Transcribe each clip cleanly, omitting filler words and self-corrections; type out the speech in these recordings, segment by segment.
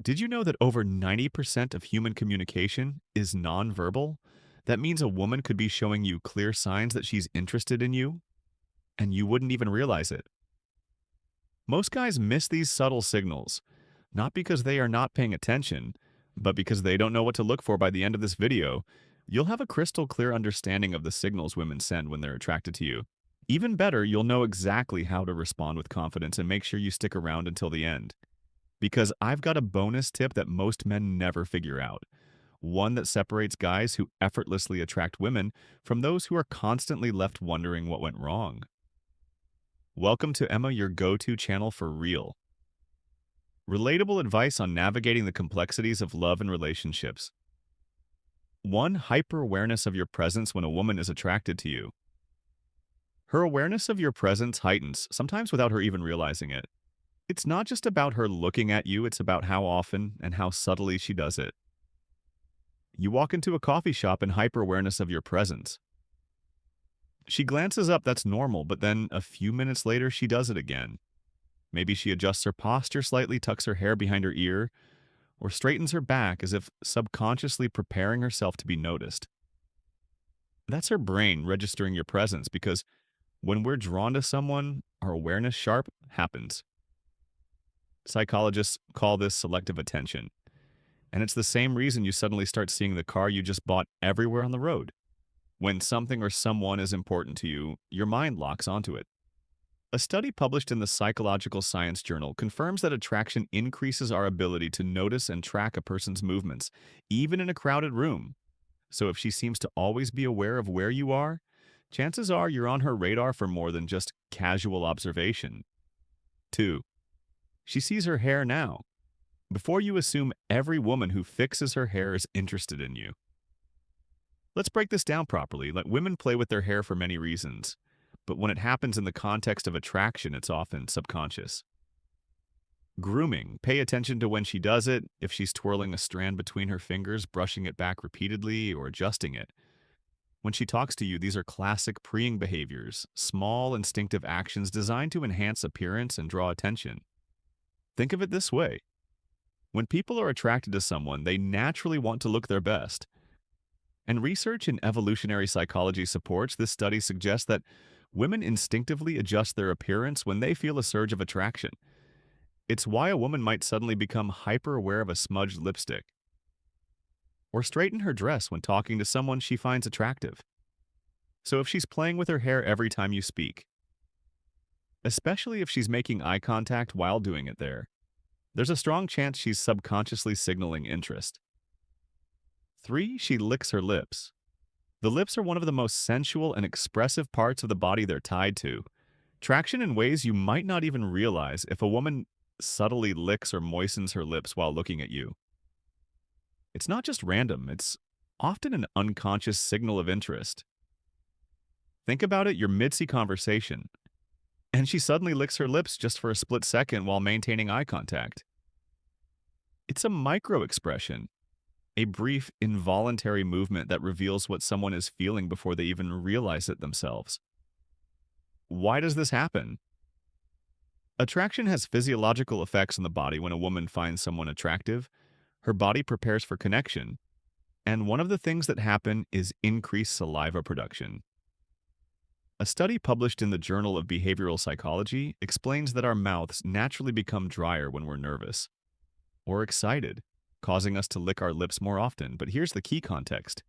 Did you know that over 90% of human communication is nonverbal? That means a woman could be showing you clear signs that she's interested in you, and you wouldn't even realize it. Most guys miss these subtle signals, not because they are not paying attention, but because they don't know what to look for. By the end of this video, you'll have a crystal clear understanding of the signals women send when they're attracted to you. Even better, you'll know exactly how to respond with confidence and make sure you stick around until the end. Because I've got a bonus tip that most men never figure out. One that separates guys who effortlessly attract women from those who are constantly left wondering what went wrong. Welcome to Emma, your go-to channel for real, relatable advice on navigating the complexities of love and relationships. 1. Hyper-awareness of your presence when a woman is attracted to you. Her awareness of your presence heightens, sometimes without her even realizing it. It's not just about her looking at you, it's about how often and how subtly she does it. You walk into a coffee shop in hyper-awareness of your presence. She glances up, that's normal, but then a few minutes later she does it again. Maybe she adjusts her posture slightly, tucks her hair behind her ear, or straightens her back as if subconsciously preparing herself to be noticed. That's her brain registering your presence because when we're drawn to someone, our awareness sharp happens. Psychologists call this selective attention. And it's the same reason you suddenly start seeing the car you just bought everywhere on the road. When something or someone is important to you, your mind locks onto it. A study published in the Psychological Science Journal confirms that attraction increases our ability to notice and track a person's movements, even in a crowded room. So if she seems to always be aware of where you are, chances are you're on her radar for more than just casual observation. 2. She sees her hair now. Before you assume every woman who fixes her hair is interested in you. Let's break this down properly. Let women play with their hair for many reasons, but when it happens in the context of attraction, it's often subconscious. Grooming. Pay attention to when she does it, if she's twirling a strand between her fingers, brushing it back repeatedly, or adjusting it. When she talks to you, these are classic preying behaviors, small instinctive actions designed to enhance appearance and draw attention. Think of it this way. When people are attracted to someone, they naturally want to look their best. And research in evolutionary psychology supports this. Study suggests that women instinctively adjust their appearance when they feel a surge of attraction. It's why a woman might suddenly become hyper-aware of a smudged lipstick, or straighten her dress when talking to someone she finds attractive. So if she's playing with her hair every time you speak, especially if she's making eye contact while doing it there's a strong chance she's subconsciously signaling interest. 3. She licks her lips. The lips are one of the most sensual and expressive parts of the body. They're tied to traction in ways you might not even realize if a woman subtly licks or moistens her lips while looking at you. It's not just random, it's often an unconscious signal of interest. Think about it, you're mid-sea conversation, and she suddenly licks her lips just for a split second while maintaining eye contact. It's a micro-expression, a brief, involuntary movement that reveals what someone is feeling before they even realize it themselves. Why does this happen? Attraction has physiological effects on the body. When a woman finds someone attractive, her body prepares for connection, and one of the things that happen is increased saliva production. A study published in the Journal of Behavioral Psychology explains that our mouths naturally become drier when we're nervous or excited, causing us to lick our lips more often. But here's the key context.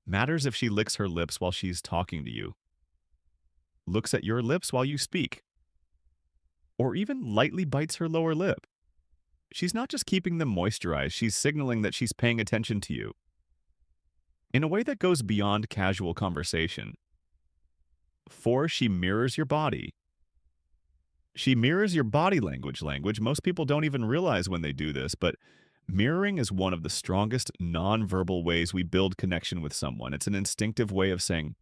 Matters if she licks her lips while she's talking to you, looks at your lips while you speak, or even lightly bites her lower lip. She's not just keeping them moisturized, she's signaling that she's paying attention to you in a way that goes beyond casual conversation. 4. She mirrors your body. She mirrors your body language. Most people don't even realize when they do this, but mirroring is one of the strongest nonverbal ways we build connection with someone. It's an instinctive way of saying,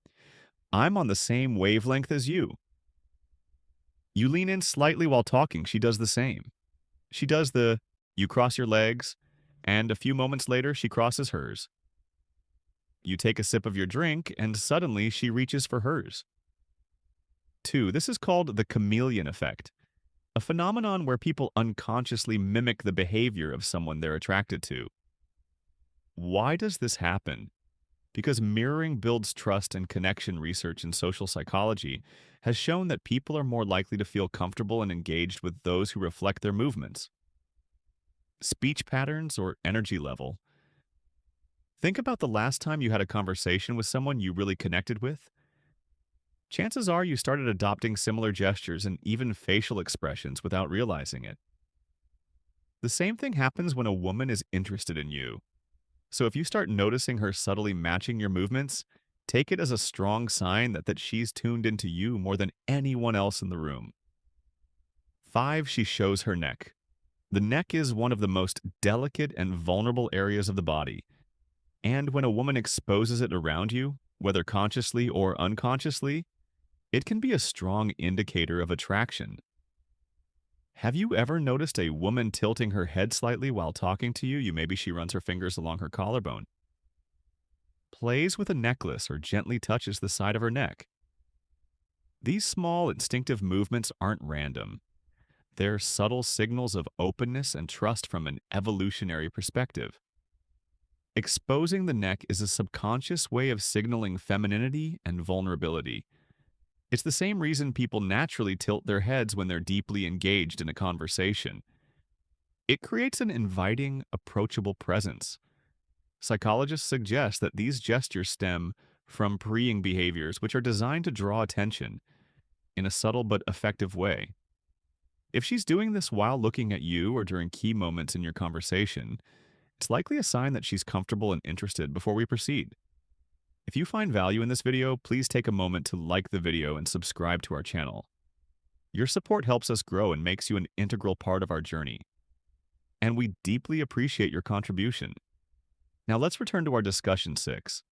I'm on the same wavelength as you. You lean in slightly while talking, she does the same. She does you cross your legs, and a few moments later, she crosses hers. You take a sip of your drink, and suddenly she reaches for hers. 2. This is called the chameleon effect. a phenomenon where people unconsciously mimic the behavior of someone they're attracted to. Why does this happen? Because mirroring builds trust, and connection research in social psychology has shown that people are more likely to feel comfortable and engaged with those who reflect their movements, speech patterns, or energy level. Think about the last time you had a conversation with someone you really connected with. Chances are you started adopting similar gestures and even facial expressions without realizing it. The same thing happens when a woman is interested in you. So if you start noticing her subtly matching your movements, take it as a strong sign that she's tuned into you more than anyone else in the room. 5. She shows her neck. The neck is one of the most delicate and vulnerable areas of the body. And when a woman exposes it around you, whether consciously or unconsciously, it can be a strong indicator of attraction. Have you ever noticed a woman tilting her head slightly while talking to you? Maybe she runs her fingers along her collarbone, plays with a necklace, or gently touches the side of her neck. These small, instinctive movements aren't random. They're subtle signals of openness and trust from an evolutionary perspective. Exposing the neck is a subconscious way of signaling femininity and vulnerability. It's the same reason people naturally tilt their heads when they're deeply engaged in a conversation. It creates an inviting, approachable presence. Psychologists suggest that these gestures stem from preying behaviors, which are designed to draw attention in a subtle but effective way. If she's doing this while looking at you or during key moments in your conversation, it's likely a sign that she's comfortable and interested before we proceed. If you find value in this video, please take a moment to like the video and subscribe to our channel. Your support helps us grow and makes you an integral part of our journey. And we deeply appreciate your contribution. Now let's return to our discussion 6.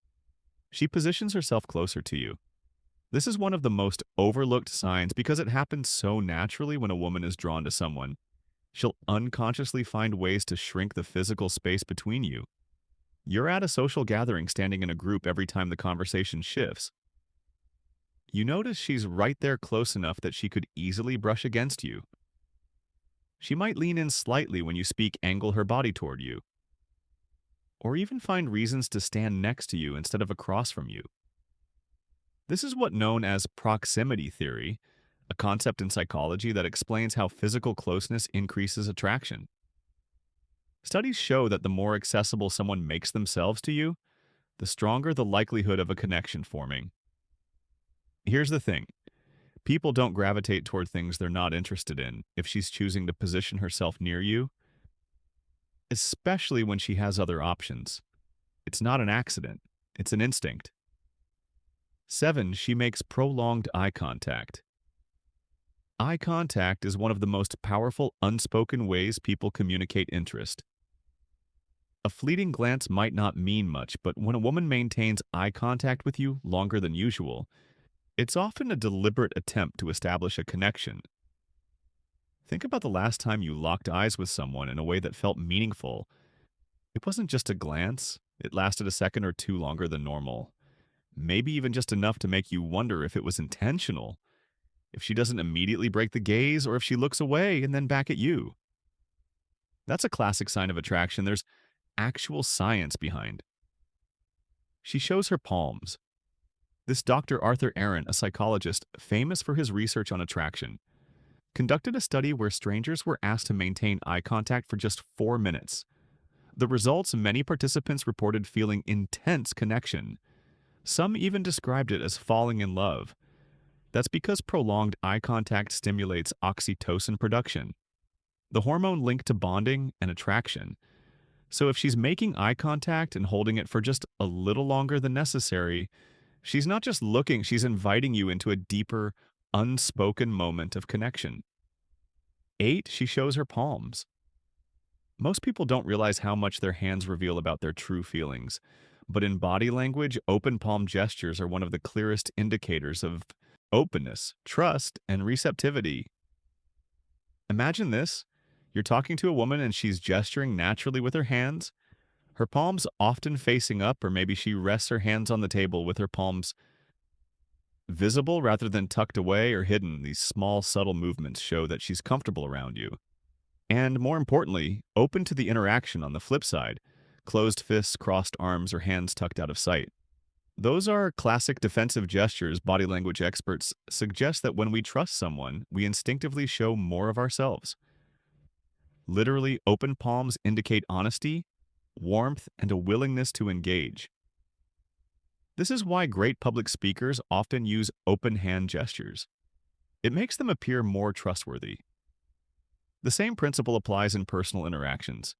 She positions herself closer to you. This is one of the most overlooked signs because it happens so naturally when a woman is drawn to someone. She'll unconsciously find ways to shrink the physical space between you. You're at a social gathering standing in a group every time the conversation shifts. You notice she's right there close enough that she could easily brush against you. She might lean in slightly when you speak, angle her body toward you, or even find reasons to stand next to you instead of across from you. This is what's known as proximity theory, a concept in psychology that explains how physical closeness increases attraction. Studies show that the more accessible someone makes themselves to you, the stronger the likelihood of a connection forming. Here's the thing. People don't gravitate toward things they're not interested in if she's choosing to position herself near you, especially when she has other options. It's not an accident. It's an instinct. 7. She makes prolonged eye contact. Eye contact is one of the most powerful unspoken ways people communicate interest. A fleeting glance might not mean much, but when a woman maintains eye contact with you longer than usual, it's often a deliberate attempt to establish a connection. Think about the last time you locked eyes with someone in a way that felt meaningful. It wasn't just a glance, it lasted a second or two longer than normal. Maybe even just enough to make you wonder if it was intentional, if she doesn't immediately break the gaze, or if she looks away and then back at you. That's a classic sign of attraction. There's actual science behind. She shows her palms. This Dr. Arthur Aron, a psychologist famous for his research on attraction, conducted a study where strangers were asked to maintain eye contact for just 4 minutes. The results, many participants reported feeling intense connection. Some even described it as falling in love. That's because prolonged eye contact stimulates oxytocin production, the hormone linked to bonding and attraction. So if she's making eye contact and holding it for just a little longer than necessary, she's not just looking, she's inviting you into a deeper, unspoken moment of connection. 8. She shows her palms. Most people don't realize how much their hands reveal about their true feelings, but in body language, open palm gestures are one of the clearest indicators of openness, trust, and receptivity. Imagine this. You're talking to a woman and she's gesturing naturally with her hands, her palms often facing up, or maybe she rests her hands on the table with her palms Visible rather than tucked away or hidden, these small, subtle movements show that she's comfortable around you. And more importantly, open to the interaction on the flip side, closed fists, crossed arms, or hands tucked out of sight. Those are classic defensive gestures body language experts suggest that when we trust someone, we instinctively show more of ourselves. Literally, open palms indicate honesty, warmth, and a willingness to engage. This is why great public speakers often use open hand gestures. It makes them appear more trustworthy. The same principle applies in personal interactions.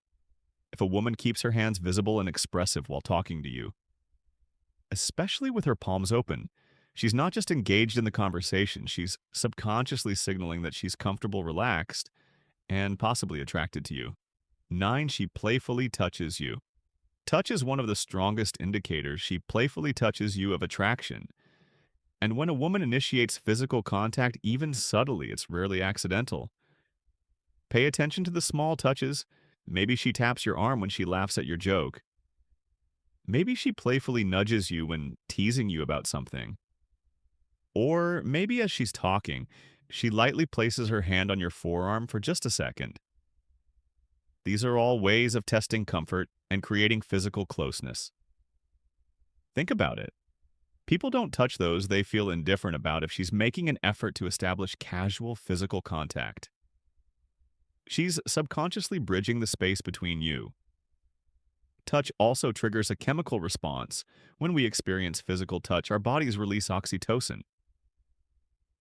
If a woman keeps her hands visible and expressive while talking to you, especially with her palms open, she's not just engaged in the conversation, she's subconsciously signaling that she's comfortable, relaxed, and possibly attracted to you. 9. She playfully touches you. Touch is one of the strongest indicators. She playfully touches you of attraction. And when a woman initiates physical contact, even subtly, it's rarely accidental. Pay attention to the small touches. Maybe she taps your arm when she laughs at your joke. Maybe she playfully nudges you when teasing you about something. Or maybe as she's talking, she lightly places her hand on your forearm for just a second. These are all ways of testing comfort and creating physical closeness. Think about it. People don't touch those they feel indifferent about if she's making an effort to establish casual physical contact. She's subconsciously bridging the space between you. Touch also triggers a chemical response. When we experience physical touch, our bodies release oxytocin,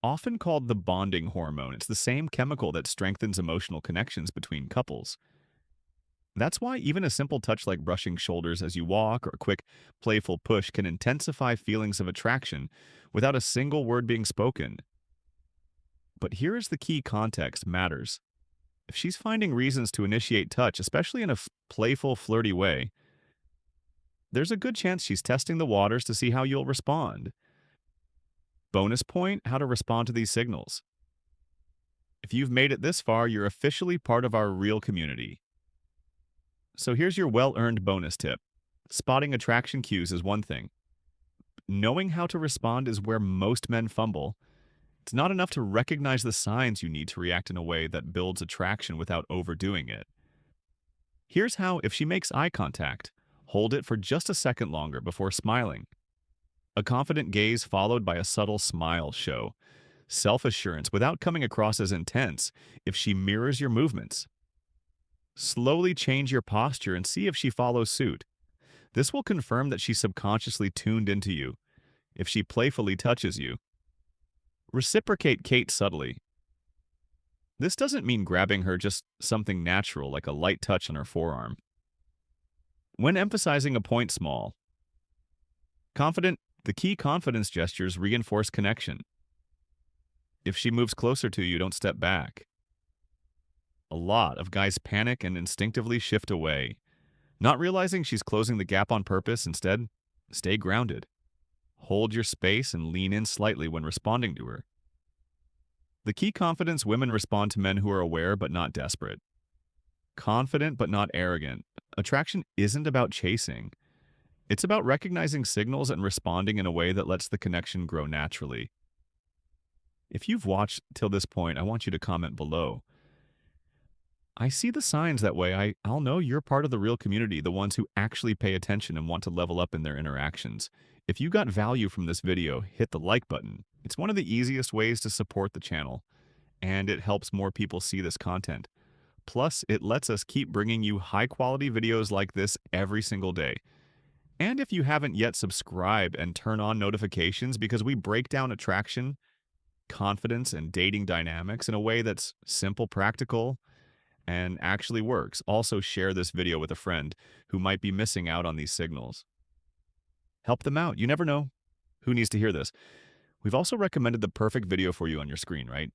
often called the bonding hormone. It's the same chemical that strengthens emotional connections between couples. That's why even a simple touch like brushing shoulders as you walk or a quick, playful push can intensify feelings of attraction without a single word being spoken. But here is the key: context matters. If she's finding reasons to initiate touch, especially in a playful, flirty way, there's a good chance she's testing the waters to see how you'll respond. Bonus point: how to respond to these signals. If you've made it this far, you're officially part of our real community. So here's your well-earned bonus tip. Spotting attraction cues is one thing. Knowing how to respond is where most men fumble. It's not enough to recognize the signs. You need to react in a way that builds attraction without overdoing it. Here's how: if she makes eye contact, hold it for just a second longer before smiling. A confident gaze followed by a subtle smile show self-assurance without coming across as intense. If she mirrors your movements, slowly change your posture and see if she follows suit. This will confirm that she's subconsciously tuned into you. If she playfully touches you, reciprocate Kate subtly. This doesn't mean grabbing her, just something natural like a light touch on her forearm. When emphasizing a point small, confident, the key confidence gestures reinforce connection. If she moves closer to you, don't step back. A lot of guys panic and instinctively shift away, not realizing she's closing the gap on purpose. Instead, stay grounded. Hold your space and lean in slightly when responding to her. The key: confidence women respond to men who are aware but not desperate. Confident but not arrogant. Attraction isn't about chasing. It's about recognizing signals and responding in a way that lets the connection grow naturally. If you've watched till this point, I want you to comment below. I see the signs that way. I'll know you're part of the real community, the ones who actually pay attention and want to level up in their interactions. If you got value from this video, hit the like button. It's one of the easiest ways to support the channel, and it helps more people see this content. Plus, it lets us keep bringing you high-quality videos like this every single day. And if you haven't yet, subscribe and turn on notifications, because we break down attraction, confidence, and dating dynamics in a way that's simple, practical, and actually works. Also, share this video with a friend who might be missing out on these signals. Help them out. You never know who needs to hear this. We've also recommended the perfect video for you on your screen, right?